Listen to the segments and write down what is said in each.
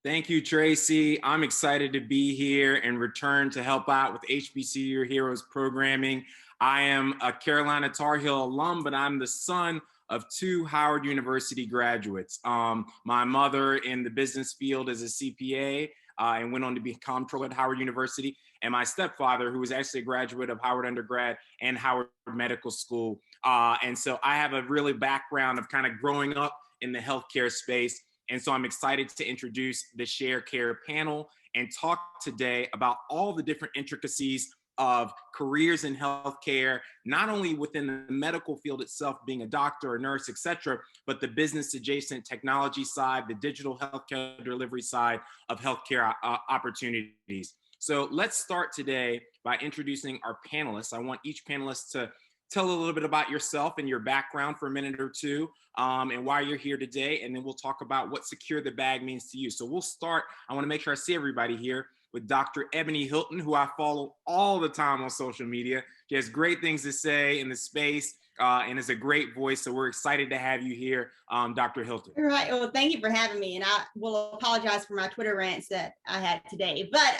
Thank you, Tracy. I'm excited to be here and return to help out with HBCU Heroes programming. I am a Carolina Tar Heel alum, but I'm the son of two Howard University graduates. My mother in the business field as a CPA and went on to be a comptroller at Howard University, and my stepfather, who was actually a graduate of Howard undergrad and Howard Medical School. And so I have a really background of kind of growing up in the healthcare space. And so I'm excited to introduce the Sharecare panel and talk today about all the different intricacies of careers in healthcare, not only within the medical field itself, being a doctor or nurse, et cetera, but the business adjacent technology side, the digital healthcare delivery side of healthcare opportunities. So let's start today by introducing our panelists. I want each panelist to tell a little bit about yourself and your background for a minute or two, and why you're here today, and then we'll talk about what secure the bag means to you. So we'll start, I wanna make sure I see everybody here, with Dr. Ebony Hilton, who I follow all the time on social media. She has great things to say in the space and is a great voice. So we're excited to have you here, Dr. Hilton. All right. Well, thank you for having me. And I will apologize for my Twitter rants that I had today. But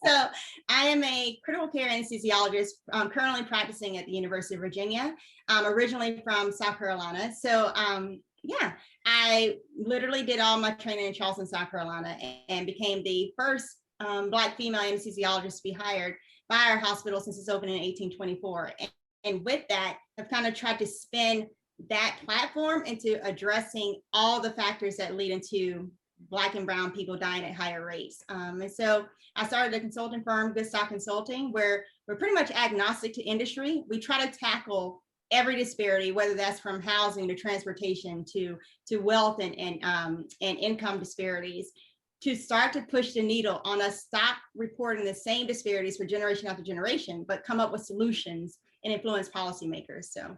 so I am a critical care anesthesiologist. I'm currently practicing at the University of Virginia. I'm originally from South Carolina. So yeah, I literally did all my training in Charleston, South Carolina, and became the first Black female anesthesiologist to be hired by our hospital since its opening in 1824. And with that, I've kind of tried to spin that platform into addressing all the factors that lead into Black and brown people dying at higher rates. And so I started a consulting firm, Good Stock Consulting, where we're pretty much agnostic to industry. We try to tackle every disparity, whether that's from housing to transportation to wealth and income disparities, to start to push the needle on us, stop reporting the same disparities for generation after generation, but come up with solutions and influence policymakers. So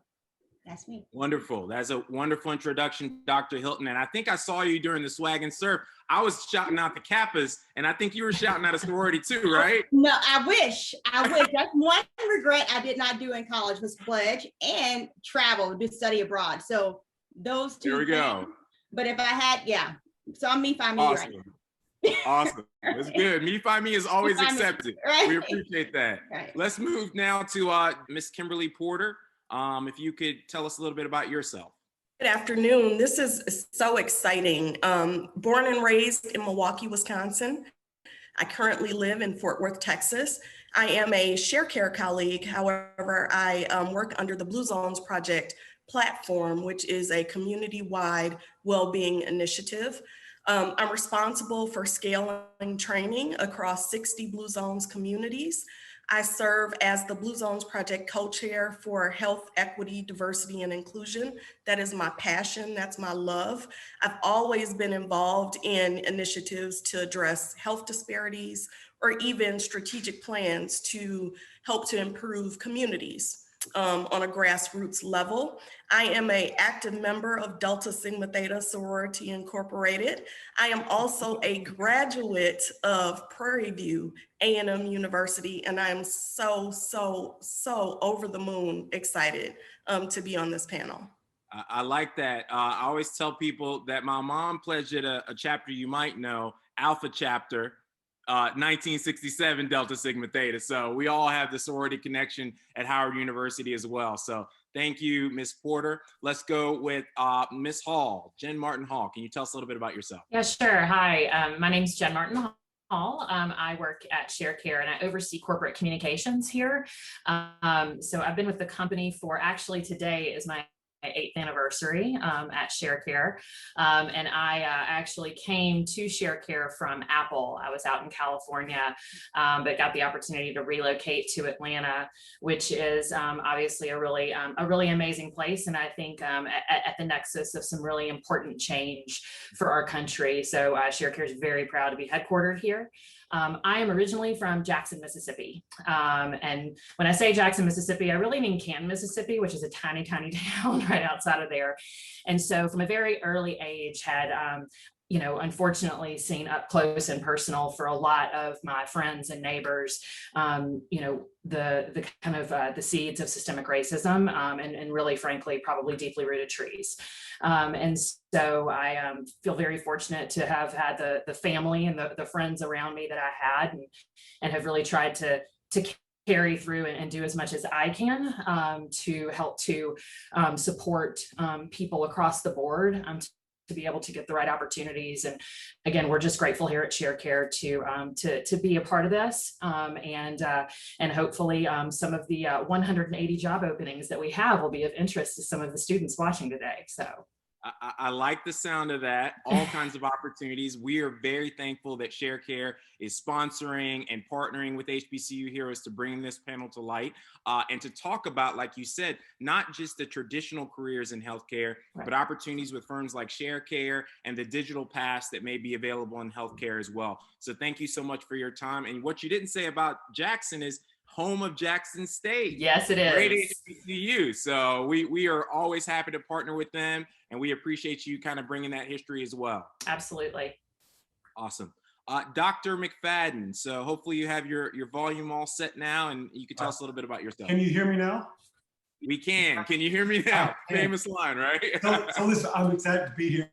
that's me. Wonderful. That's a wonderful introduction, Dr. Hilton. And I think I saw you during the Swag and Surf. I was shouting out the Kappas, and I think you were shouting out a sorority too, right? No, I wish. That's one regret I did not do in college was pledge and travel to study abroad. So those two. Here we go. But if I had, yeah. So I'm me, find me awesome. Right. Awesome. That's good. Me find me is always accepted. Right. We appreciate that. Right. Let's move now to Miss Kimberly Porter. If you could tell us a little bit about yourself. Good afternoon. This is so exciting. Born and raised in Milwaukee, Wisconsin. I currently live in Fort Worth, Texas. I am a Sharecare colleague. However, I work under the Blue Zones Project platform, which is a community-wide well-being initiative. I'm responsible for scaling training across 60 Blue Zones communities. I serve as the Blue Zones Project co-chair for health, equity, diversity, and inclusion. That is my passion, that's my love. I've always been involved in initiatives to address health disparities or even strategic plans to help to improve communities on a grassroots level. I am an active member of Delta Sigma Theta Sorority Incorporated. I am also a graduate of Prairie View A&M University, and I am so over the moon excited to be on this panel. I like that. I always tell people that my mom pledged at a chapter you might know, Alpha Chapter, 1967 Delta Sigma Theta. So we all have the sorority connection at Howard University as well. So thank you, Ms. Porter. Let's go with Ms. Hall, Jen Martin Hall. Can you tell us a little bit about yourself? Yeah, sure. Hi, my name is Jen Martin Hall. I work at Sharecare and I oversee corporate communications here. So I've been with the company for, actually today is my 8th anniversary at Sharecare. And I actually came to Sharecare from Apple. I was out in California, but got the opportunity to relocate to Atlanta, which is obviously a really amazing place. And I think at the nexus of some really important change for our country. So Sharecare is very proud to be headquartered here. I am originally from Jackson, Mississippi. And when I say Jackson, Mississippi, I really mean Canton, Mississippi, which is a tiny, tiny town right outside of there. And so from a very early age had unfortunately seen up close and personal for a lot of my friends and neighbors, the kind of the seeds of systemic racism, and really, frankly, probably deeply rooted trees. And so I feel very fortunate to have had the family and the friends around me that I had, and have really tried to carry through and do as much as I can to help to support people across the board to be able to get the right opportunities. And again, we're just grateful here at Sharecare to be a part of this, and hopefully some of the 180 job openings that we have will be of interest to some of the students watching today. So I like the sound of that. All kinds of opportunities. We are very thankful that Sharecare is sponsoring and partnering with HBCU Heroes to bring this panel to light, and to talk about, like you said, not just the traditional careers in healthcare, right, but opportunities with firms like Sharecare and the digital paths that may be available in healthcare as well. So thank you so much for your time. And what you didn't say about Jackson is home of Jackson State. Yes, it is. Great HBCU. So we are always happy to partner with them, and we appreciate you kind of bringing that history as well. Absolutely. Awesome. Dr. McFadden, so hopefully you have your volume all set now, and you can tell us a little bit about yourself. Can you hear me now? We can. Can you hear me now? Famous line, right? So listen, I'm excited to be here.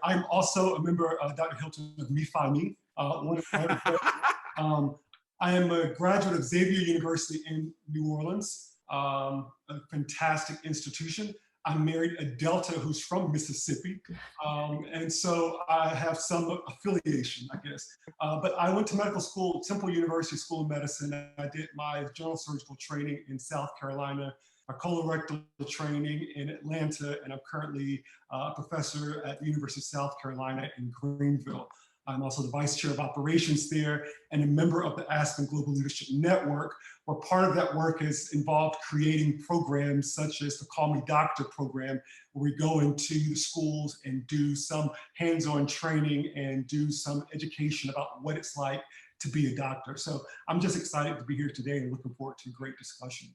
I'm also a member of Dr. Hilton of McFadden. I am a graduate of Xavier University in New Orleans, a fantastic institution. I married a Delta who's from Mississippi. And so I have some affiliation, I guess. But I went to medical school, Temple University School of Medicine. I did my general surgical training in South Carolina, my colorectal training in Atlanta, and I'm currently a professor at the University of South Carolina in Greenville. I'm also the vice chair of operations there and a member of the Aspen Global Leadership Network, where part of that work has involved creating programs such as the Call Me Doctor program, where we go into the schools and do some hands-on training and do some education about what it's like to be a doctor. So I'm just excited to be here today and looking forward to a great discussion.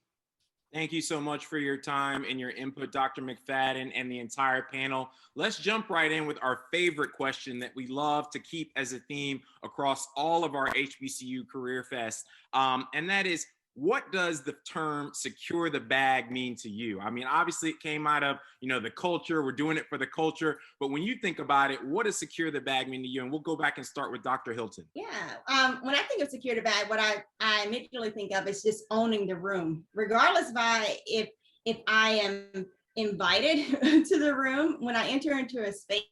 Thank you so much for your time and your input, Dr. McFadden, and the entire panel. Let's jump right in with our favorite question that we love to keep as a theme across all of our HBCU Career Fest. And that is, what does the term secure the bag mean to you? I mean, obviously it came out of, the culture. We're doing it for the culture. But when you think about it, what does secure the bag mean to you? And we'll go back and start with Dr. Hilton. Yeah. When I think of secure the bag, what I immediately think of is just owning the room, regardless of if I am invited to the room. When I enter into a space,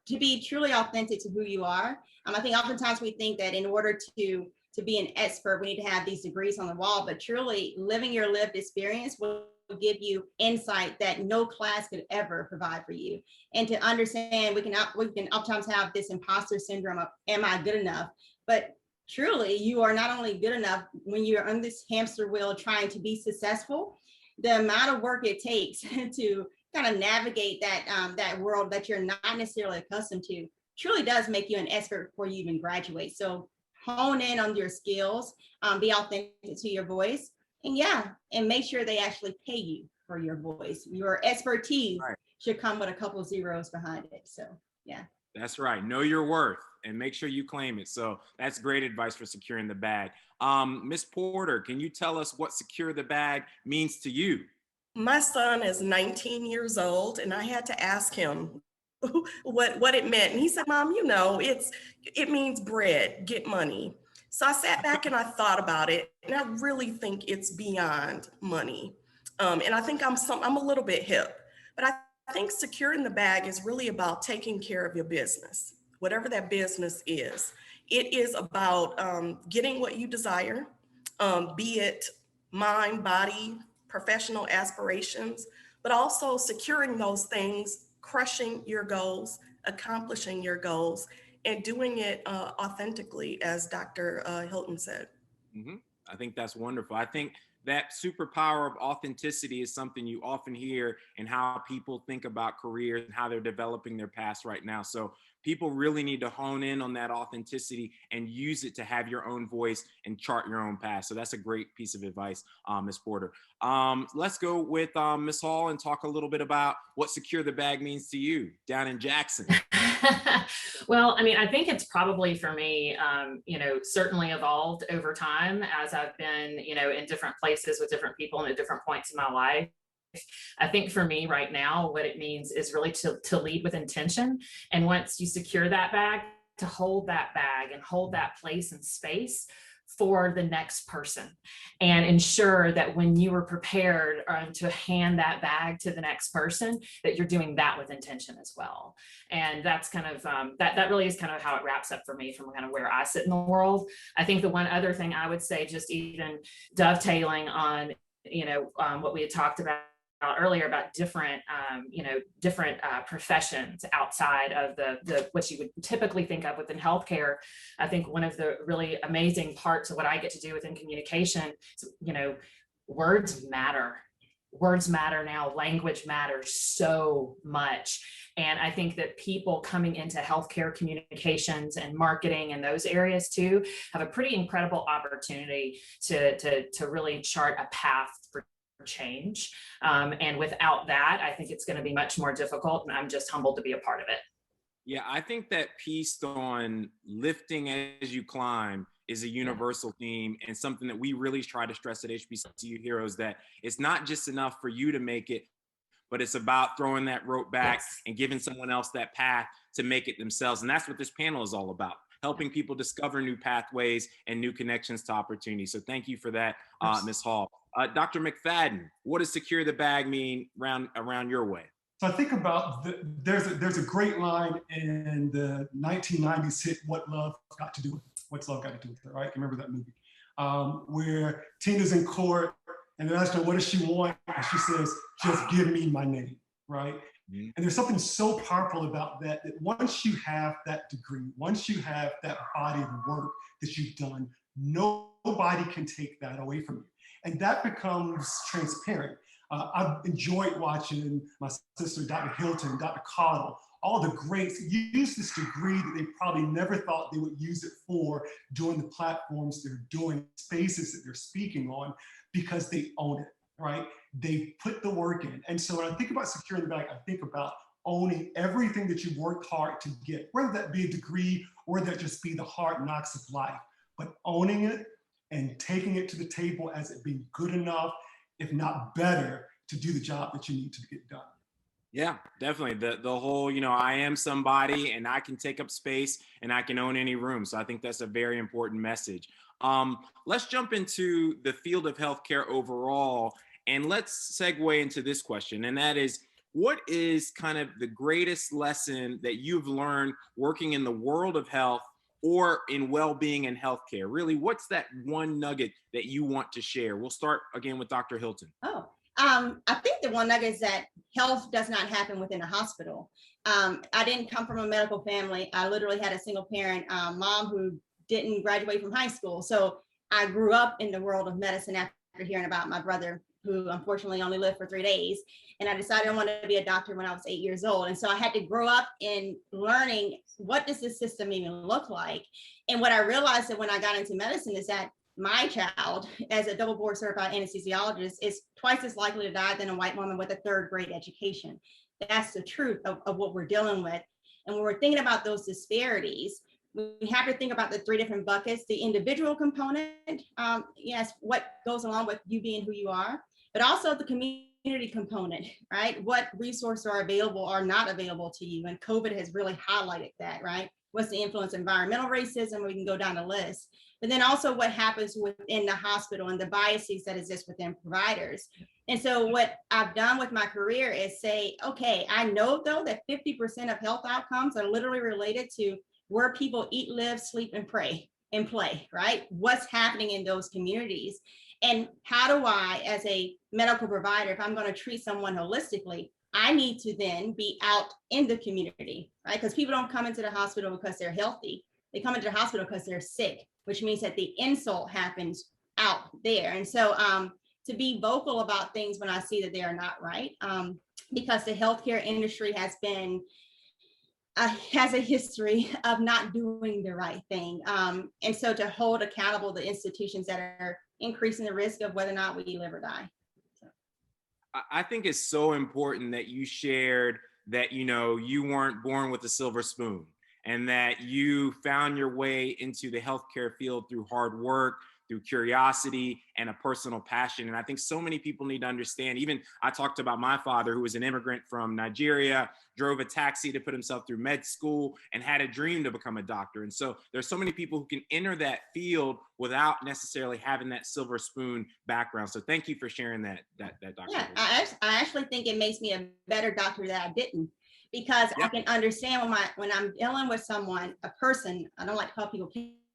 to be truly authentic to who you are. I think oftentimes we think that in order to be an expert, we need to have these degrees on the wall, but truly living your lived experience will give you insight that no class could ever provide for you. And to understand, we can oftentimes have this imposter syndrome of, am I good enough? But truly, you are not only good enough when you're on this hamster wheel trying to be successful. The amount of work it takes to kind of navigate that world that you're not necessarily accustomed to truly does make you an expert before you even graduate. So hone in on your skills, be authentic to your voice, and make sure they actually pay you for your voice. Your expertise should come with a couple of zeros behind it. So, yeah. That's right. Know your worth and make sure you claim it. So that's great advice for securing the bag. Ms. Porter, can you tell us what secure the bag means to you? My son is 19 years old, and I had to ask him what it meant. And he said, Mom, it means bread, get money. So I sat back and I thought about it, and I really think it's beyond money. And I think I'm a little bit hip, but I think securing the bag is really about taking care of your business, whatever that business is. It is about getting what you desire, be it mind, body, professional aspirations, but also securing those things, crushing your goals, accomplishing your goals, and doing it authentically, as Dr. Hilton said. Mm-hmm. I think that's wonderful. I think that superpower of authenticity is something you often hear in how people think about careers and how they're developing their past right now. So people really need to hone in on that authenticity and use it to have your own voice and chart your own path. So that's a great piece of advice, Ms. Porter. Let's go with Ms. Hall and talk a little bit about what secure the bag means to you down in Jackson. Well, I mean, I think it's probably for me, certainly evolved over time as I've been, in different places with different people and at different points in my life. I think for me right now, what it means is really to lead with intention. And once you secure that bag, to hold that bag and hold that place and space for the next person, and ensure that when you were prepared to hand that bag to the next person, that you're doing that with intention as well. And that's kind of that really is kind of how it wraps up for me from kind of where I sit in the world. I think the one other thing I would say, just even dovetailing on what we had talked about earlier about different professions outside of the what you would typically think of within healthcare. I think one of the really amazing parts of what I get to do within communication is, words matter. Words matter now. Language matters so much. And I think that people coming into healthcare communications and marketing and those areas too have a pretty incredible opportunity to really chart a path for change. And without that, I think it's going to be much more difficult. And I'm just humbled to be a part of it. Yeah, I think that piece on lifting as you climb is a universal theme, and something that we really try to stress at HBCU Heroes, that it's not just enough for you to make it, but it's about throwing that rope back and giving someone else that path to make it themselves. And that's what this panel is all about, helping people discover new pathways and new connections to opportunity. So thank you for that, Ms. Hall. Dr. McFadden, what does secure the bag mean around your way? So I think about there's a great line in the 1990s hit "What's Love Got to Do with It?" What's love got to do with it? Right? Remember that movie where Tina's in court and they're asking her, what does she want? And she says, "Just give me my name." Right? Mm-hmm. And there's something so powerful about that once you have that degree, once you have that body of work that you've done, nobody can take that away from you, and that becomes transparent. I've enjoyed watching my sister, Dr. Hilton, Dr. Cottle, all the greats use this degree that they probably never thought they would use it for, doing the platforms they're doing, spaces that they're speaking on, because they own it, right? They put the work in. And so when I think about securing the bag, I think about owning everything that you worked hard to get, whether that be a degree or that just be the hard knocks of life, but owning it and taking it to the table as it being good enough, if not better, to do the job that you need to get done. Yeah, definitely. The whole, I am somebody and I can take up space and I can own any room. So I think that's a very important message. Let's jump into the field of healthcare overall, and let's segue into this question. And that is, what is kind of the greatest lesson that you've learned working in the world of health or in well-being and healthcare? Really, what's that one nugget that you want to share? We'll start again with Dr. Hilton. I think the one nugget is that health does not happen within a hospital. I didn't come from a medical family. I literally had a single parent mom who didn't graduate from high school. So I grew up in the world of medicine after hearing about my brother, who unfortunately only lived for 3 days. And I decided I wanted to be a doctor when I was 8 years old. And so I had to grow up in learning, what does this system even look like? And what I realized that when I got into medicine is that my child, as a double board certified anesthesiologist, is twice as likely to die than a white woman with a 3rd grade education. That's the truth of what we're dealing with. And when we're thinking about those disparities, we have to think about the 3 different buckets: the individual component, yes, what goes along with you being who you are, but also the community component, right? What resources are available or not available to you? And COVID has really highlighted that, right? What's the influence of environmental racism? We can go down the list. But then also what happens within the hospital and the biases that exist within providers. And so what I've done with my career is say, okay, I know though that 50% of health outcomes are literally related to where people eat, live, sleep, and play, right? What's happening in those communities? And how do I, as a medical provider, if I'm going to treat someone holistically, I need to then be out in the community, right? Because people don't come into the hospital because they're healthy. They come into the hospital because they're sick, which means that the insult happens out there. And so to be vocal about things when I see that they are not right, because the healthcare industry has a history of not doing the right thing. And so to hold accountable the institutions that are increasing the risk of whether or not we live or die. I think it's so important that you shared that, you weren't born with a silver spoon, and that you found your way into the healthcare field through hard work, through curiosity, and a personal passion. And I think so many people need to understand. Even I talked about my father, who was an immigrant from Nigeria, drove a taxi to put himself through med school, and had a dream to become a doctor. And so there's so many people who can enter that field without necessarily having that silver spoon background. So thank you for sharing that, Dr. Yeah, I actually think it makes me a better doctor that I didn't, because I can understand when I'm dealing with someone, a person. I don't like to call people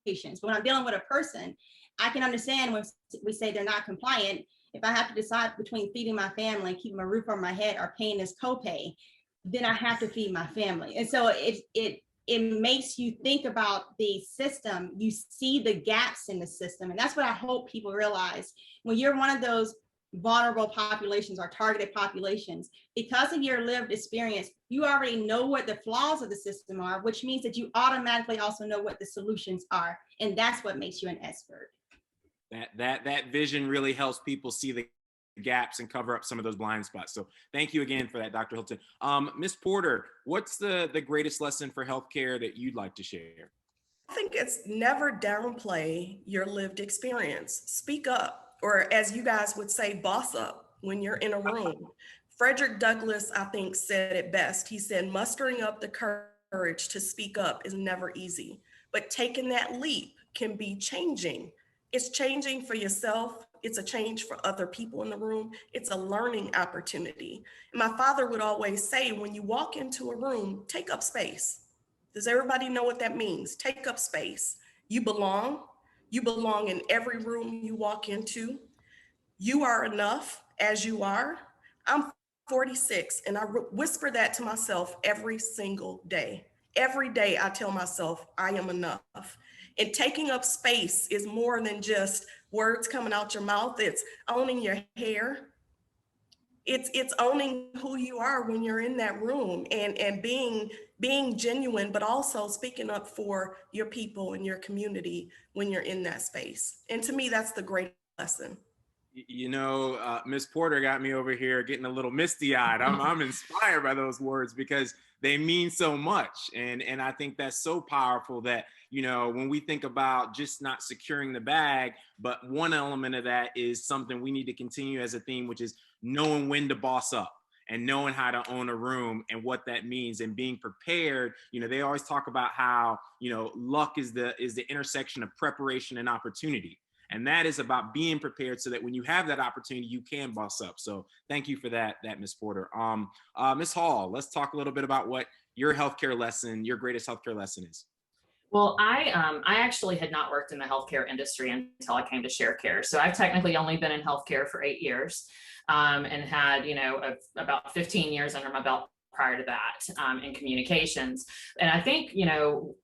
patients, but when I'm dealing with a person, I can understand when we say they're not compliant. If I have to decide between feeding my family, keeping a roof over my head, or paying this copay, then I have to feed my family. And so it makes you think about the system. You see the gaps in the system. And that's what I hope people realize. When you're one of those vulnerable populations or targeted populations, because of your lived experience, you already know what the flaws of the system are, which means that you automatically also know what the solutions are. And that's what makes you an expert. That vision really helps people see the gaps and cover up some of those blind spots. So thank you again for that, Dr. Hilton. Ms. Porter, what's the greatest lesson for healthcare that you'd like to share? I think it's never downplay your lived experience. Speak up, or as you guys would say, boss up when you're in a room. Frederick Douglass, I think, said it best. He said, mustering up the courage to speak up is never easy, but taking that leap can be changing. It's changing for yourself. It's a change for other people in the room. It's a learning opportunity. And my father would always say, when you walk into a room, take up space. Does everybody know what that means? Take up space. You belong. You belong in every room you walk into. You are enough as you are. I'm 46, and I whisper that to myself every single day. Every day I tell myself I am enough. And taking up space is more than just words coming out your mouth. It's owning your hair. It's owning who you are when you're in that room, and being genuine, but also speaking up for your people and your community when you're in that space. And to me, that's the great lesson. Ms. Porter got me over here getting a little misty-eyed. I'm inspired by those words because they mean so much. And I think that's so powerful that, when we think about just not securing the bag, but one element of that is something we need to continue as a theme, which is knowing when to boss up and knowing how to own a room and what that means, and being prepared. They always talk about how, luck is the intersection of preparation and opportunity. And that is about being prepared so that when you have that opportunity, you can boss up. So thank you for that, Ms. Porter. Ms. Hall, let's talk a little bit about what your greatest healthcare lesson is. Well, I actually had not worked in the healthcare industry until I came to Sharecare. So I've technically only been in healthcare for 8 years, and had, about 15 years under my belt prior to that, in communications. And I think,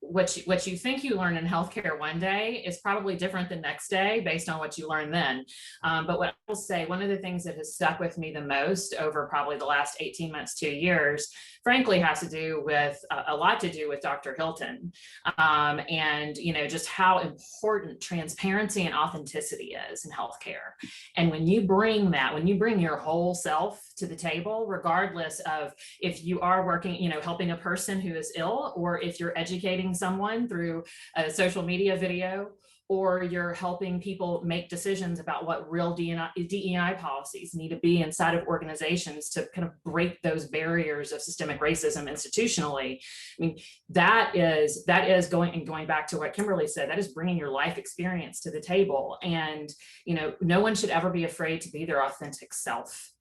what you think you learn in healthcare one day is probably different the next day based on what you learn then. But what I will say, one of the things that has stuck with me the most over probably the last 18 months, 2 years, frankly, has to do with a lot to do with Dr. Hilton, and just how important transparency and authenticity is in healthcare. And when you bring your whole self to the table, regardless of if you are working, helping a person who is ill, or if you're educating someone through a social media video, or you're helping people make decisions about what real DEI policies need to be inside of organizations to kind of break those barriers of systemic racism institutionally. I mean, that is going back to what Kimberly said, that is bringing your life experience to the table. And, no one should ever be afraid to be their authentic self,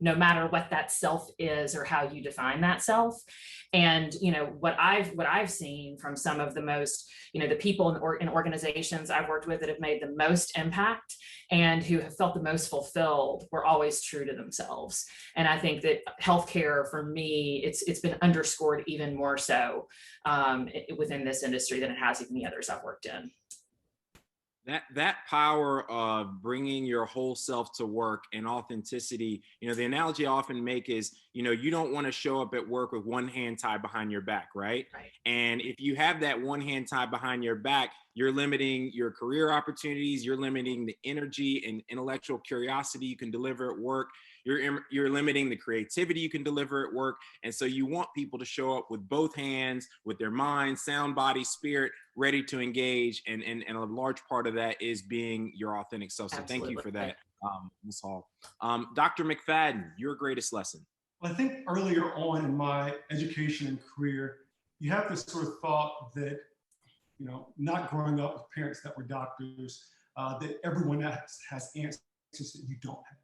no matter what that self is or how you define that self. And, what I've seen from some of the most, the people in organizations I've worked with that have made the most impact and who have felt the most fulfilled were always true to themselves. And I think that healthcare, for me, it's been underscored even more so within this industry than it has even the others I've worked in. That power of bringing your whole self to work and authenticity, the analogy I often make is, you don't want to show up at work with one hand tied behind your back, right? Right. And if you have that one hand tied behind your back, you're limiting your career opportunities, you're limiting the energy and intellectual curiosity you can deliver at work, you're limiting the creativity you can deliver at work. And so you want people to show up with both hands, with their mind, sound, body, spirit, ready to engage. And a large part of that is being your authentic self. So thank you for that, Ms. Hall. Dr. McFadden, your greatest lesson. Well, I think earlier on in my education and career, you have this sort of thought that, not growing up with parents that were doctors, that everyone has answers that you don't have.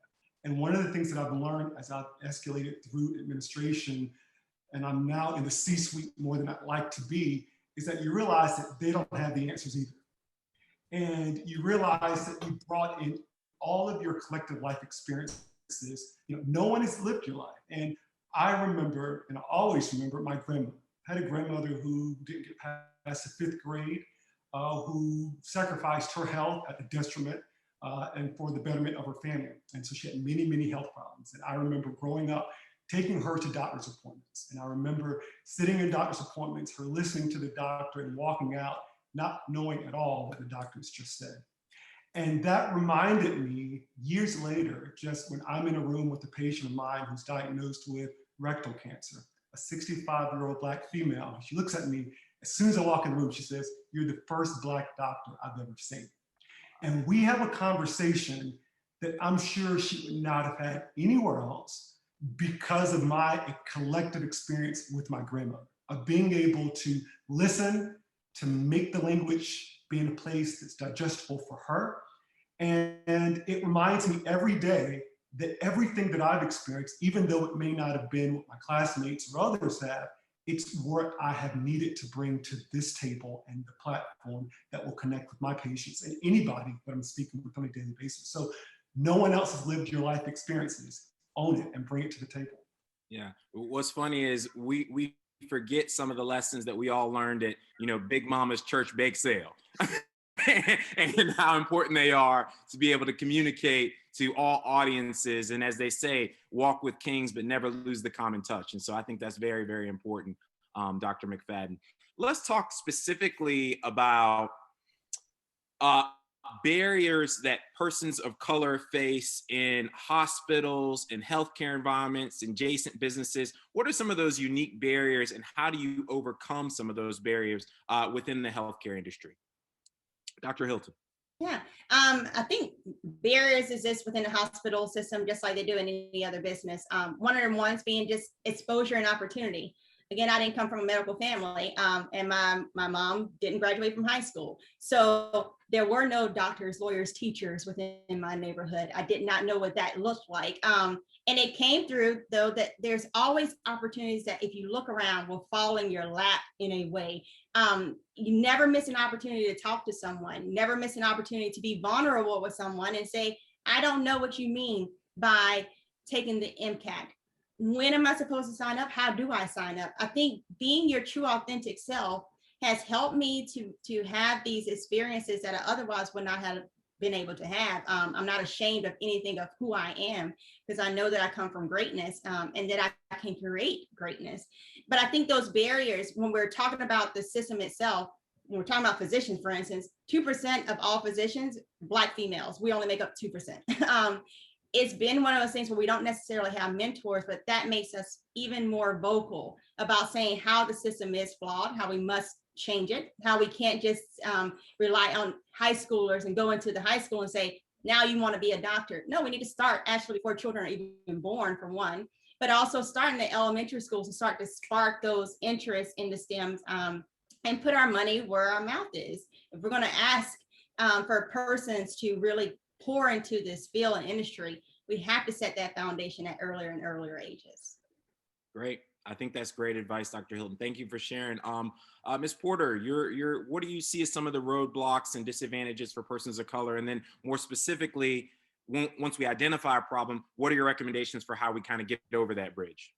And one of the things that I've learned as I've escalated through administration, and I'm now in the C-suite more than I'd like to be, is that you realize that they don't have the answers either. And you realize that you brought in all of your collective life experiences. No one has lived your life. And I remember, and I always remember, my grandmother. I had a grandmother who didn't get past the 5th grade, who sacrificed her health at the detriment and for the betterment of her family. And so she had many, many health problems. And I remember growing up, taking her to doctor's appointments. And I remember sitting in doctor's appointments, her listening to the doctor and walking out, not knowing at all what the doctors just said. And that reminded me years later, just when I'm in a room with a patient of mine who's diagnosed with rectal cancer, a 65-year-old Black female. She looks at me, as soon as I walk in the room, she says, "You're the first Black doctor I've ever seen." And we have a conversation that I'm sure she would not have had anywhere else because of my collective experience with my grandmother, of being able to listen, to make the language be in a place that's digestible for her. And it reminds me every day that everything that I've experienced, even though it may not have been what my classmates or others have, it's what I have needed to bring to this table and the platform that will connect with my patients and anybody that I'm speaking with on a daily basis. So no one else has lived your life experiences. Own it and bring it to the table. Yeah. What's funny is we forget some of the lessons that we all learned at, Big Mama's church bake sale. And how important they are to be able to communicate to all audiences. And as they say, walk with kings, but never lose the common touch. And so I think that's very, very important, Dr. McFadden. Let's talk specifically about barriers that persons of color face in hospitals, in healthcare environments, adjacent businesses. What are some of those unique barriers, and how do you overcome some of those barriers within the healthcare industry? Dr. Hilton. Yeah, I think barriers exist within the hospital system, just like they do in any other business. One of them ones being just exposure and opportunity. Again, I didn't come from a medical family, and my mom didn't graduate from high school. So there were no doctors, lawyers, teachers within my neighborhood. I did not know what that looked like. And it came through, though, that there's always opportunities that if you look around will fall in your lap in a way. You never miss an opportunity to talk to someone, never miss an opportunity to be vulnerable with someone and say, I don't know what you mean by taking the MCAT. When am I supposed to sign up? How do I sign up? I think being your true authentic self has helped me to have these experiences that I otherwise would not have been able to have. I'm not ashamed of anything of who I am because I know that I come from greatness and that I can create greatness. But I think those barriers, when we're talking about the system itself, when we're talking about physicians, for instance, 2% of all physicians, Black females, we only make up 2%. It's been one of those things where we don't necessarily have mentors, but that makes us even more vocal about saying how the system is flawed, how we must change it, how we can't just rely on high schoolers and go into the high school and say, now you want to be a doctor. No, we need to start actually before children are even born, for one, but also start in the elementary schools and start to spark those interests in the STEMs and put our money where our mouth is. If we're going to ask for persons to really pour into this field and industry, we have to set that foundation at earlier and earlier ages. Great. I think that's great advice, Dr. Hilton. Thank you for sharing. Ms. Porter, what do you see as some of the roadblocks and disadvantages for persons of color? And then more specifically, once we identify a problem, what are your recommendations for how we kind of get over that bridge?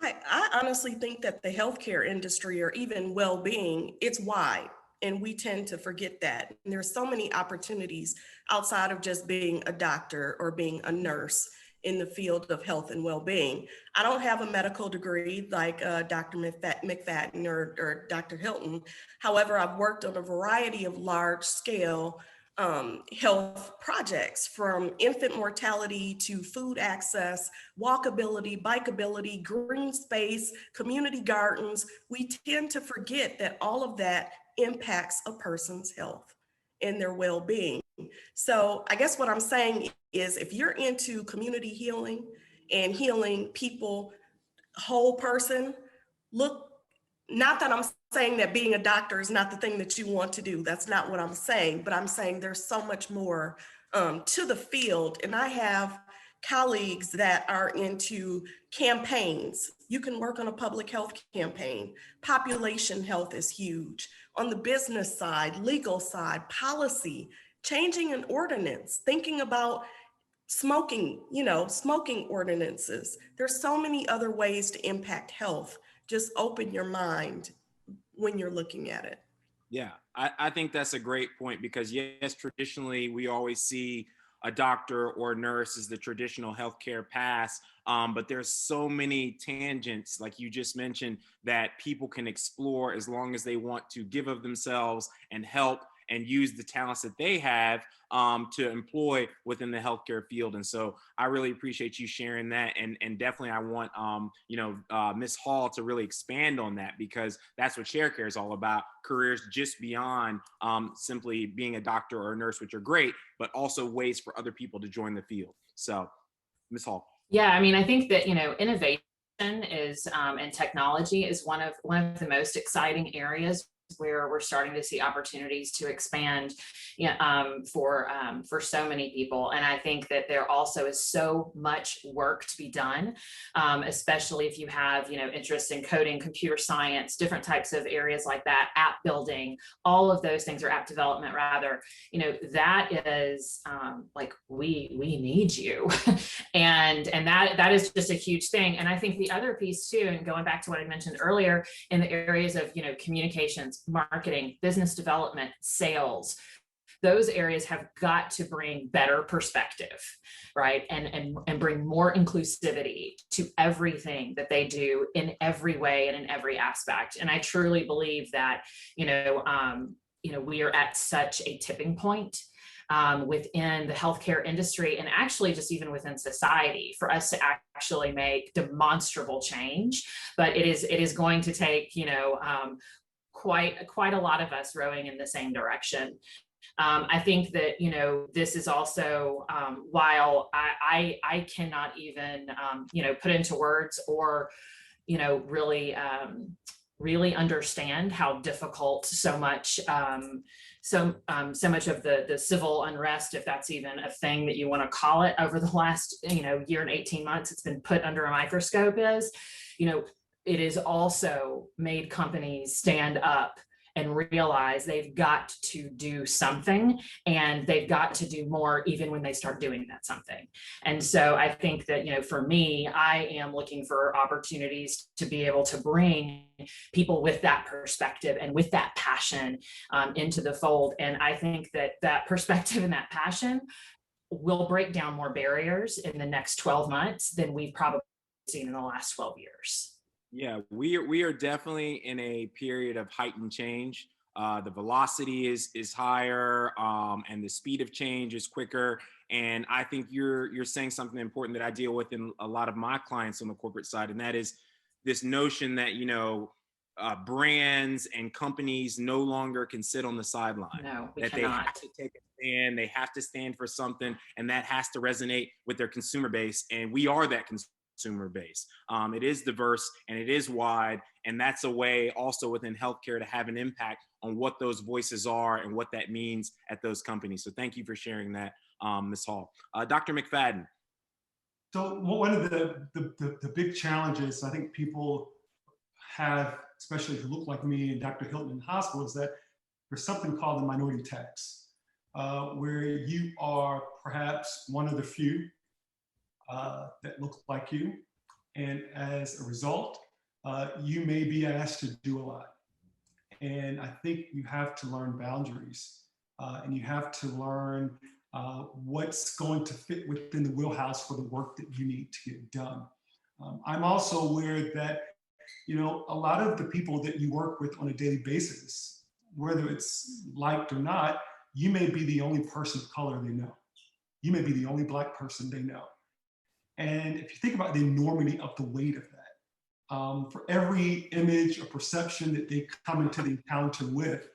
I honestly think that the healthcare industry, or even well-being, it's wide. and we tend to forget that. And there's so many opportunities outside of just being a doctor or being a nurse in the field of health and well-being. I don't have a medical degree like Dr. McFadden or Dr. Hilton. However, I've worked on a variety of large-scale health projects, from infant mortality to food access, walkability, bikeability, green space, community gardens. We tend to forget that all of that impacts a person's health and their well-being. So I guess what I'm saying is, if you're into community healing and healing people, whole person, look, not that I'm saying that being a doctor is not the thing that you want to do. That's not what I'm saying, but I'm saying there's so much more to the field. And I have colleagues that are into campaigns. You can work on a public health campaign. Population health is huge. On the business side, legal side, policy, changing an ordinance, thinking about smoking, smoking ordinances. There's so many other ways to impact health. Just open your mind when you're looking at it. Yeah, I think that's a great point, because yes, traditionally we always see a doctor or nurse as the traditional healthcare path, but there's so many tangents, like you just mentioned, that people can explore as long as they want to give of themselves and help and use the talents that they have to employ within the healthcare field. And so I really appreciate you sharing that. And definitely I want, Ms. Hall to really expand on that, because that's what Sharecare is all about. Careers just beyond simply being a doctor or a nurse, which are great, but also ways for other people to join the field. So Ms. Hall. Yeah, I mean, I think that, innovation is and technology is one of the most exciting areas where we're starting to see opportunities to expand for so many people. And I think that there also is so much work to be done, especially if you have, interest in coding, computer science, different types of areas like that, app building, all of those things, or app development rather, that is like, we need you. and that is just a huge thing. And I think the other piece too, and going back to what I mentioned earlier, in the areas of, communications, marketing, business development, sales, those areas have got to bring better perspective, right? And bring more inclusivity to everything that they do in every way and in every aspect. And I truly believe that, we are at such a tipping point within the healthcare industry, and actually just even within society, for us to actually make demonstrable change. But it is going to take, quite a lot of us rowing in the same direction. I think that, this is also, while I cannot even, put into words or, really understand how difficult so much of the civil unrest, if that's even a thing that you want to call it, over the last, year and 18 months, it's been put under a microscope is, it is also made companies stand up and realize they've got to do something, and they've got to do more even when they start doing that something. And so I think that, for me, I am looking for opportunities to be able to bring people with that perspective and with that passion into the fold. And I think that that perspective and that passion will break down more barriers in the next 12 months than we've probably seen in the last 12 years. Yeah, we are definitely in a period of heightened change. The velocity is higher, and the speed of change is quicker. And I think you're saying something important that I deal with in a lot of my clients on the corporate side, and that is this notion that brands and companies no longer can sit on the sideline. No, we that cannot. They have to take a stand. They have to stand for something, and that has to resonate with their consumer base. And we are that consumer base. It is diverse and it is wide, and that's a way also within healthcare to have an impact on what those voices are and what that means at those companies. So thank you for sharing that, Ms. Hall. Dr. McFadden. So one of the big challenges I think people have, especially if you look like me and Dr. Hilton in hospital, is that there's something called the minority tax, where you are perhaps one of the few that look like you. And as a result, you may be asked to do a lot. And I think you have to learn boundaries, and you have to learn what's going to fit within the wheelhouse for the work that you need to get done. I'm also aware that, you know, a lot of the people that you work with on a daily basis, whether it's liked or not, you may be the only person of color they know. You may be the only Black person they know. And if you think about the enormity of the weight of that, for every image or perception that they come into the encounter with,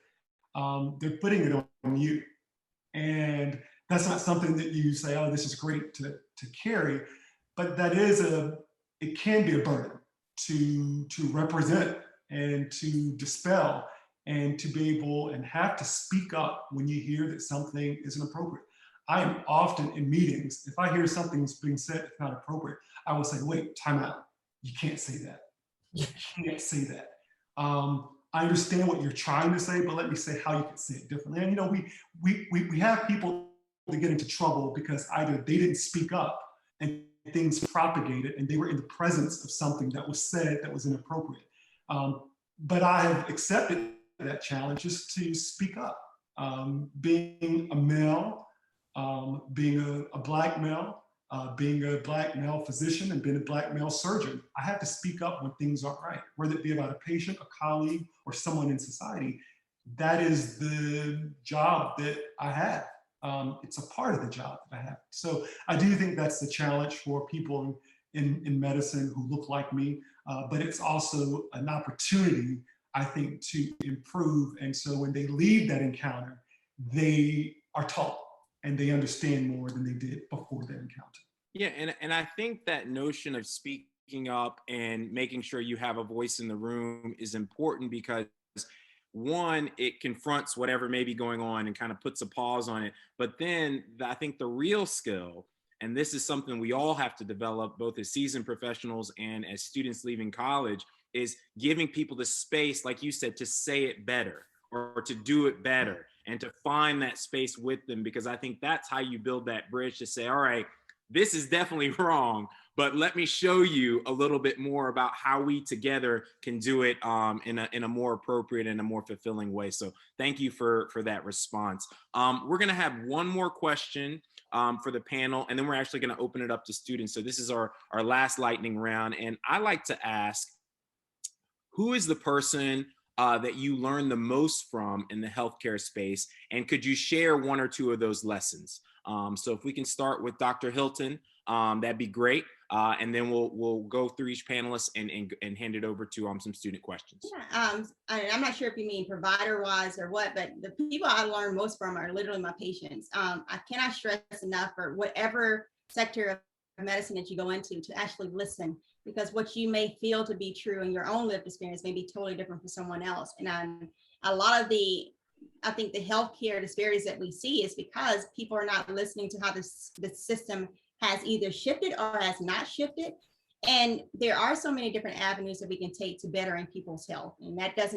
they're putting it on you. And that's not something that you say, oh, this is great to carry, but that is it can be a burden to represent and to dispel and to be able and have to speak up when you hear that something isn't appropriate. I am often in meetings, if I hear something's being said that's not appropriate, I will say, wait, time out. You can't say that. You can't say that. I understand what you're trying to say, but let me say how you can say it differently. And you know, we have people that get into trouble because either they didn't speak up and things propagated and they were in the presence of something that was said that was inappropriate. But I have accepted that challenge just to speak up. Being a male, being a Black male, being a Black male physician and being a Black male surgeon, I have to speak up when things aren't right, whether it be about a patient, a colleague, or someone in society. That is the job that I have. It's a part of the job that I have. So I do think that's the challenge for people in medicine who look like me, but it's also an opportunity, I think, to improve. And so when they leave that encounter, they are taught and they understand more than they did before that encounter. Yeah, and I think that notion of speaking up and making sure you have a voice in the room is important because one, it confronts whatever may be going on and kind of puts a pause on it. But then I think the real skill, and this is something we all have to develop both as seasoned professionals and as students leaving college, is giving people the space, like you said, to say it better or to do it better and to find that space with them, because I think that's how you build that bridge to say, all right, this is definitely wrong, but let me show you a little bit more about how we together can do it in a more appropriate and a more fulfilling way. So thank you for that response. We're gonna have one more question for the panel, and then we're actually gonna open it up to students. So this is our last lightning round. And I like to ask, who is the person that you learn the most from in the healthcare space? And could you share one or two of those lessons? So if we can start with Dr. Hilton, that'd be great. And then we'll go through each panelist and hand it over to some student questions. Yeah, I'm not sure if you mean provider-wise or what, but the people I learn most from are literally my patients. I cannot stress enough for whatever sector of medicine that you go into to actually listen, because what you may feel to be true in your own lived experience may be totally different for someone else. And a lot of I think the healthcare disparities that we see is because people are not listening to how the system has either shifted or has not shifted. And there are so many different avenues that we can take to bettering people's health. And that does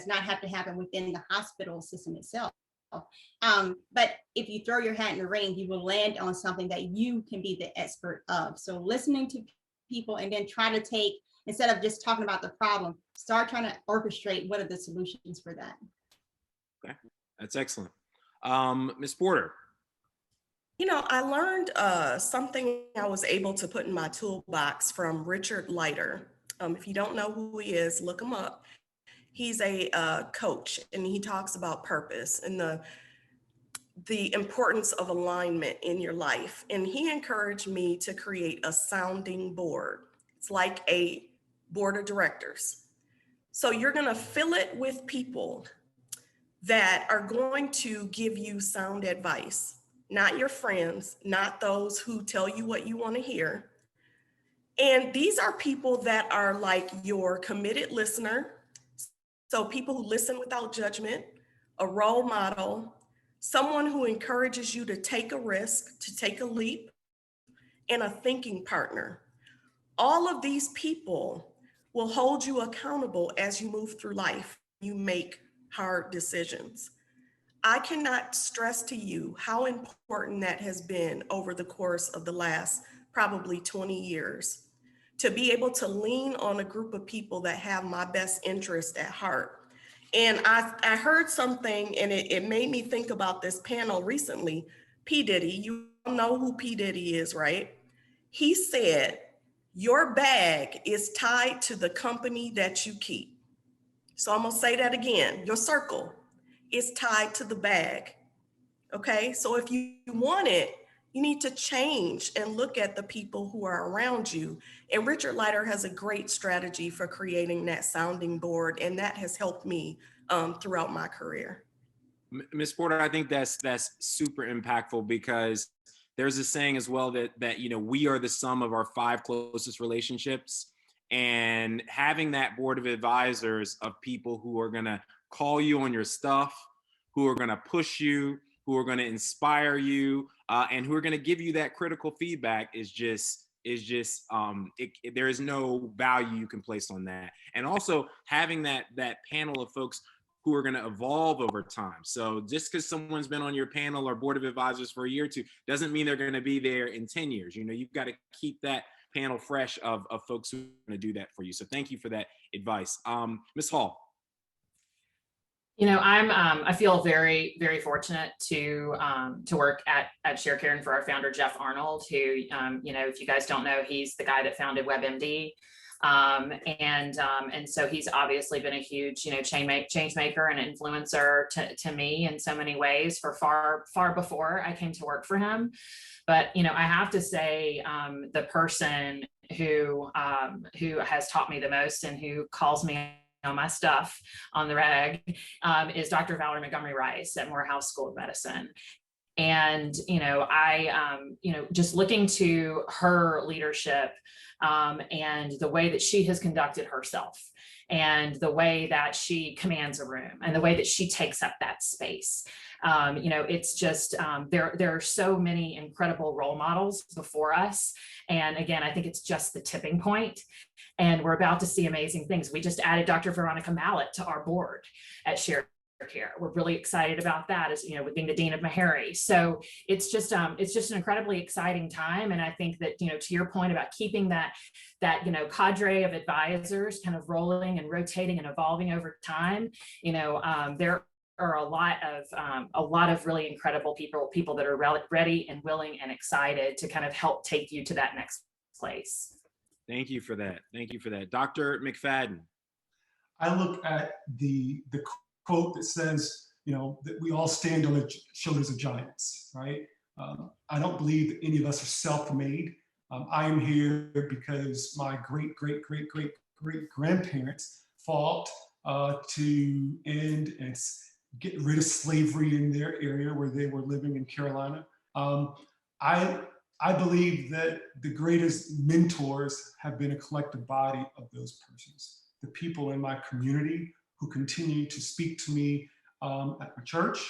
not have to happen within the hospital system itself. But if you throw your hat in the ring, you will land on something that you can be the expert of. So listening to people and then try to take, instead of just talking about the problem, start trying to orchestrate what are the solutions for that. Okay, that's excellent. Ms. Porter. You know, I learned something I was able to put in my toolbox from Richard Leiter. If you don't know who he is, look him up. He's a coach, and he talks about purpose and the importance of alignment in your life. And he encouraged me to create a sounding board. It's like a board of directors. So you're going to fill it with people that are going to give you sound advice, not your friends, not those who tell you what you want to hear. And these are people that are like your committed listener. So people who listen without judgment, a role model, someone who encourages you to take a risk, to take a leap, and a thinking partner. All of these people will hold you accountable as you move through life. You make hard decisions. I cannot stress to you how important that has been over the course of the last probably 20 years, to be able to lean on a group of people that have my best interest at heart And I heard something and it made me think about this panel recently. P. Diddy, you know who P. Diddy is, right? He said, your bag is tied to the company that you keep. So I'm gonna say that again. Your circle is tied to the bag. Okay, so if you want it, you need to change and look at the people who are around you. And Richard Leiter has a great strategy for creating that sounding board, and that has helped me throughout my career. Ms. Porter, I think that's super impactful, because there's a saying as well that you know, we are the sum of our 5 closest relationships, and having that board of advisors of people who are going to call you on your stuff, who are going to push you, who are going to inspire you, and who are going to give you that critical feedback there is no value you can place on that. And also having that panel of folks who are going to evolve over time. So just because someone's been on your panel or board of advisors for a year or two doesn't mean they're going to be there in 10 years. You know, you've got to keep that panel fresh of folks who are going to do that for you. So thank you for that advice. Ms. Hall. You know, I feel very, very fortunate to work at Sharecare and for our founder, Jeff Arnold, who, you know, if you guys don't know, he's the guy that founded WebMD. And so he's obviously been a huge, you know, change maker and influencer to me in so many ways for far before I came to work for him. But, you know, I have to say, the person who has taught me the most and who calls me on my stuff on the reg is Dr. Valerie Montgomery Rice at Morehouse School of Medicine. And, you know, you know, just looking to her leadership and the way that she has conducted herself and the way that she commands a room and the way that she takes up that space. You know, it's just, there are so many incredible role models before us. And again, I think it's just the tipping point. And we're about to see amazing things. We just added Dr. Veronica Mallett to our board at Sharecare. We're really excited about that, as you know, with being the dean of Meharry. So it's just an incredibly exciting time. And I think that, you know, to your point about keeping that you know, cadre of advisors kind of rolling and rotating and evolving over time, you know, there are a lot of really incredible people that are ready and willing and excited to kind of help take you to that next place. Thank you for that. Thank you for that. Dr. McFadden. I look at the quote that says, you know, that we all stand on the shoulders of giants, right? I don't believe that any of us are self-made. I am here because my great-great-great-great-great-grandparents fought to end and get rid of slavery in their area where they were living in Carolina. I believe that the greatest mentors have been a collective body of those persons, the people in my community who continue to speak to me at my church,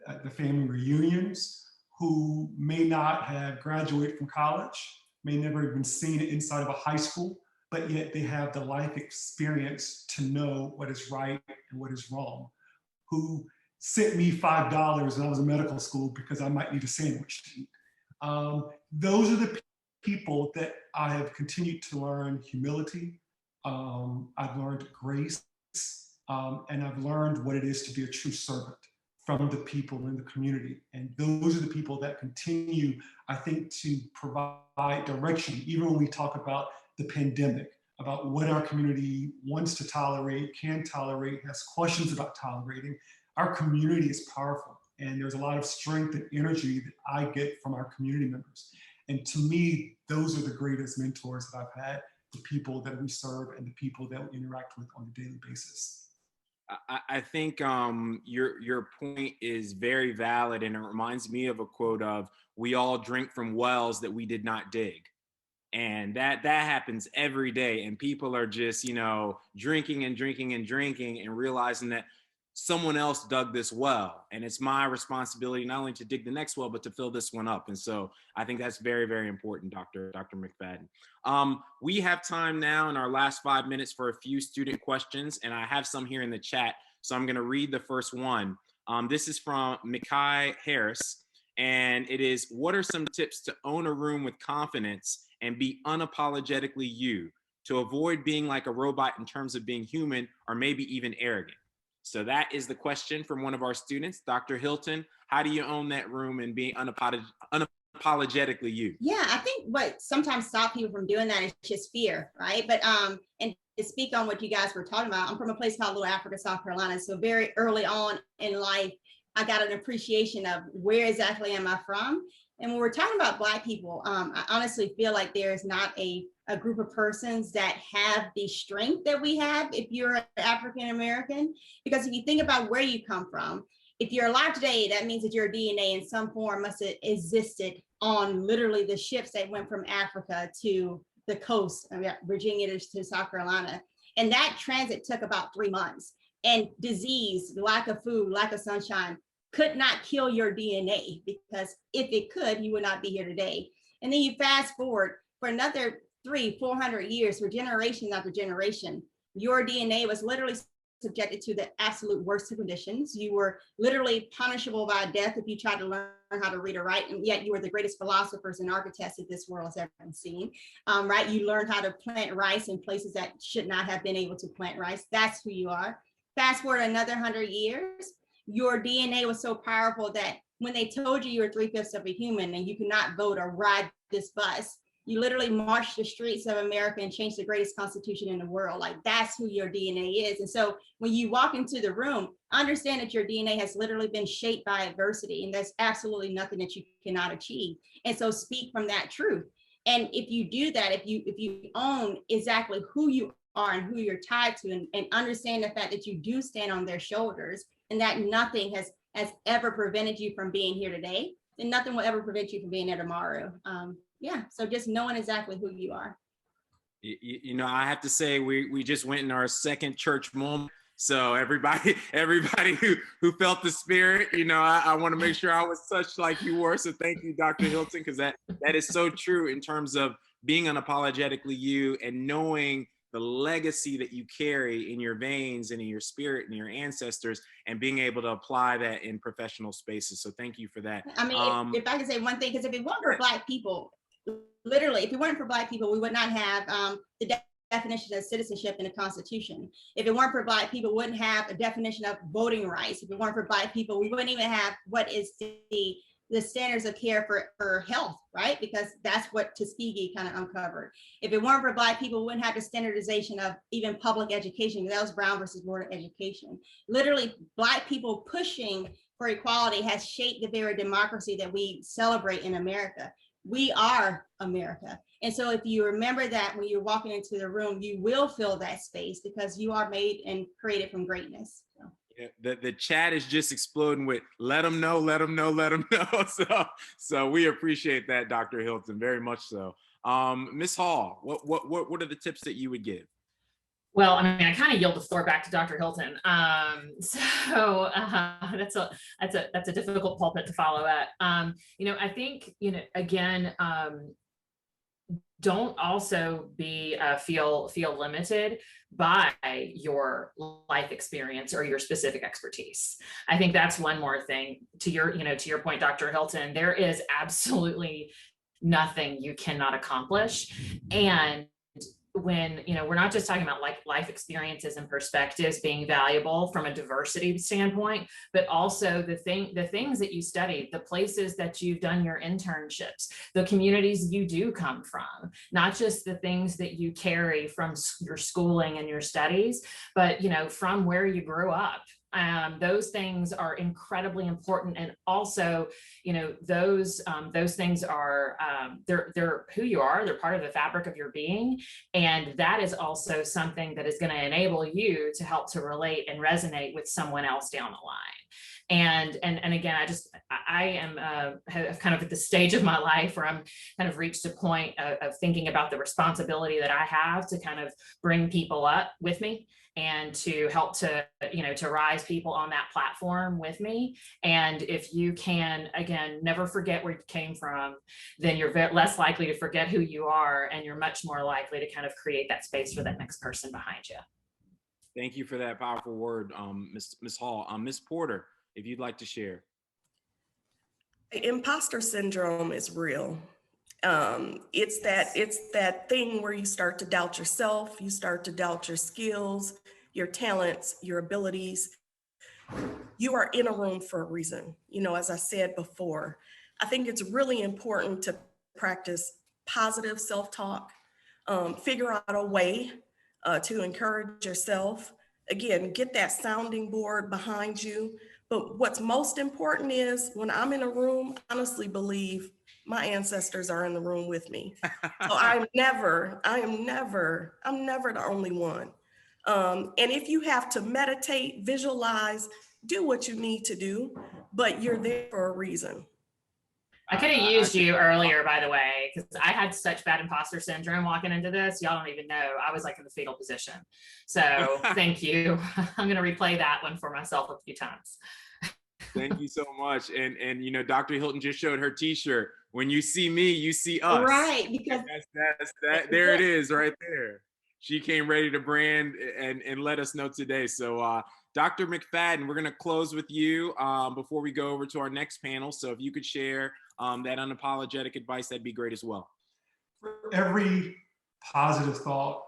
at the family reunions, who may not have graduated from college, may never have been seen inside of a high school, but yet they have the life experience to know what is right and what is wrong, who sent me $5 when I was in medical school because I might need a sandwich to eat. Those are the people that I have continued to learn humility. I've learned grace, and I've learned what it is to be a true servant from the people in the community. And those are the people that continue, I think, to provide direction, even when we talk about the pandemic, about what our community wants to tolerate, can tolerate, has questions about tolerating. Our community is powerful, and there's a lot of strength and energy that I get from our community members. And to me, those are the greatest mentors that I've had, the people that we serve and the people that we interact with on a daily basis. I think your point is very valid, and it reminds me of a quote of, "We all drink from wells that we did not dig." And that happens every day, and people are just, you know, drinking and drinking and drinking and realizing that someone else dug this well, and it's my responsibility not only to dig the next well, but to fill this one up. And so I think that's very, very important, Dr. McFadden. We have time now in our last 5 minutes for a few student questions, and I have some here in the chat, so I'm going to read the first one. This is from Mikhail Heures, and it is, what are some tips to own a room with confidence and be unapologetically you, to avoid being like a robot in terms of being human or maybe even arrogant? So that is the question from one of our students, Dr. Hilton. How do you own that room and being unapologetically you? Yeah, I think what sometimes stops people from doing that is just fear, right? But and to speak on what you guys were talking about, I'm from a place called Little Africa, South Carolina. So very early on in life, I got an appreciation of where exactly am I from. And when we're talking about Black people, I honestly feel like there's not a group of persons that have the strength that we have if you're African American. Because if you think about where you come from, if you're alive today, that means that your DNA in some form must have existed on literally the ships that went from Africa to the coast, Virginia to South Carolina. And that transit took about 3 months. And disease, lack of food, lack of sunshine could not kill your DNA, because if it could, you would not be here today. And then you fast forward for another 300-400 years, for generation after generation, your DNA was literally subjected to the absolute worst of conditions. You were literally punishable by death if you tried to learn how to read or write, and yet you were the greatest philosophers and architects that this world has ever seen, right? You learned how to plant rice in places that should not have been able to plant rice. That's who you are. Fast forward another 100 years, your DNA was so powerful that when they told you were 3/5 of a human and you could not vote or ride this bus, you literally marched the streets of America and changed the greatest constitution in the world. Like, that's who your DNA is. And so when you walk into the room, understand that your DNA has literally been shaped by adversity, and there's absolutely nothing that you cannot achieve. And so speak from that truth. And if you do that, if you own exactly who you are and who you're tied to, and understand the fact that you do stand on their shoulders, and that nothing has ever prevented you from being here today, then nothing will ever prevent you from being there tomorrow. Yeah, so just knowing exactly who you are. You know, I have to say, we just went in our second church moment. So everybody who felt the spirit, you know, I want to make sure I was touched like you were. So thank you, Dr. Hilton, because that is so true in terms of being unapologetically you and knowing the legacy that you carry in your veins and in your spirit and your ancestors, and being able to apply that in professional spaces. So thank you for that. I mean, if I could say one thing, because if it weren't for Black people, literally, if it weren't for Black people, we would not have the definition of citizenship in the Constitution. If it weren't for Black people, we wouldn't have a definition of voting rights. If it weren't for Black people, we wouldn't even have what is the standards of care for health, right? Because that's what Tuskegee kind of uncovered. If it weren't for Black people, we wouldn't have the standardization of even public education. That was Brown versus Board of Education. Literally, Black people pushing for equality has shaped the very democracy that we celebrate in America. We are America. And so if you remember that when you're walking into the room, you will fill that space because you are made and created from greatness. So. The chat is just exploding with let them know, let them know, let them know. So we appreciate that, Dr. Hilton, very much so. Ms. Hall, what are the tips that you would give? Well, I mean, I kind of yield the floor back to Dr. Hilton. So that's a difficult pulpit to follow at. You know, I think, you know, again, don't also be feel limited by your life experience or your specific expertise. I think that's one more thing to your point, Dr. Hilton. There is absolutely nothing you cannot accomplish. And when, you know, we're not just talking about like life experiences and perspectives being valuable from a diversity standpoint, but also the things that you studied, the places that you've done your internships, the communities you do come from, not just the things that you carry from your schooling and your studies, but, you know, from where you grew up. Those things are incredibly important, and also, you know, those things are they're who you are. They're part of the fabric of your being, and that is also something that is going to enable you to help to relate and resonate with someone else down the line. And again, I am kind of at the stage of my life where I'm kind of reached a point of thinking about the responsibility that I have to kind of bring people up with me and to help to, you know, to rise people on that platform with me. And if you can, again, never forget where you came from, then you're less likely to forget who you are, and you're much more likely to kind of create that space for that next person behind you. Thank you for that powerful word, Ms. Hall. Ms. Porter, if you'd like to share. Imposter syndrome is real. It's that thing where you start to doubt yourself, you start to doubt your skills, your talents, your abilities. You are in a room for a reason. You know, as I said before, I think it's really important to practice positive self-talk, figure out a way to encourage yourself. Again, get that sounding board behind you. But what's most important is when I'm in a room, I honestly believe my ancestors are in the room with me. So I'm never the only one. And if you have to meditate, visualize, do what you need to do, but you're there for a reason. I could have used you earlier, by the way, because I had such bad imposter syndrome walking into this. Y'all don't even know. I was like in the fetal position. So thank you. I'm going to replay that one for myself a few times. Thank you so much. And you know, Dr. Hilton just showed her T-shirt. When you see me, you see us. Right, because that there it is right there. She came ready to brand and let us know today. So Dr. McFadden, we're going to close with you before we go over to our next panel. So if you could share that unapologetic advice, that'd be great as well. For every positive thought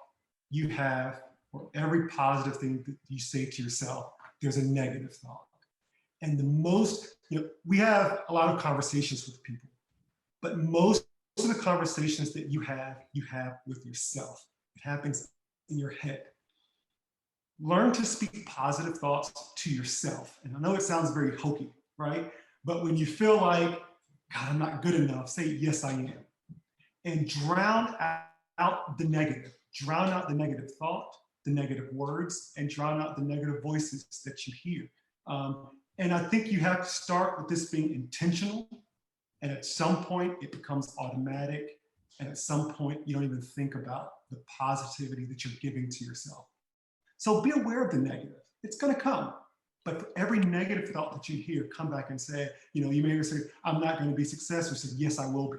you have, or every positive thing that you say to yourself, there's a negative thought. And the most, you know, we have a lot of conversations with people, but most of the conversations that you have with yourself. It happens in your head. Learn to speak positive thoughts to yourself. And I know it sounds very hokey, right? But when you feel like, God, I'm not good enough, say, yes, I am. And drown out the negative. Drown out the negative thought, the negative words, and drown out the negative voices that you hear. And I think you have to start with this being intentional. And at some point, it becomes automatic. And at some point, you don't even think about the positivity that you're giving to yourself. So be aware of the negative. It's going to come. But for every negative thought that you hear, come back and say, you know, you may say, I'm not going to be successful. Say, yes, I will be.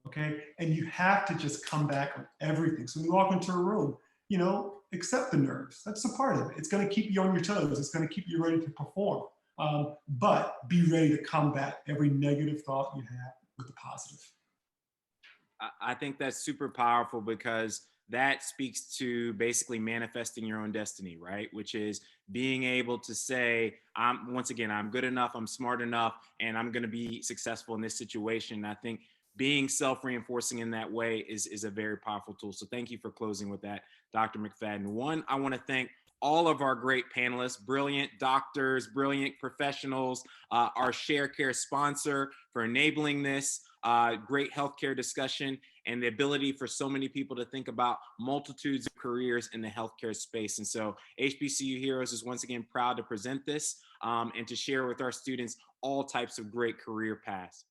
Okay. And you have to just come back on everything. So when you walk into a room, you know, accept the nerves. That's a part of it. It's going to keep you on your toes. It's going to keep you ready to perform. But be ready to combat every negative thought you have with the positive. I think that's super powerful because that speaks to basically manifesting your own destiny, right? Which is being able to say, once again, I'm good enough, I'm smart enough, and I'm going to be successful in this situation. I think being self-reinforcing in that way is a very powerful tool. So thank you for closing with that, Dr. McFadden. One, I want to thank all of our great panelists, brilliant doctors, brilliant professionals, our Sharecare sponsor for enabling this great healthcare discussion and the ability for so many people to think about multitudes of careers in the healthcare space. And so HBCU Heroes is once again proud to present this and to share with our students all types of great career paths.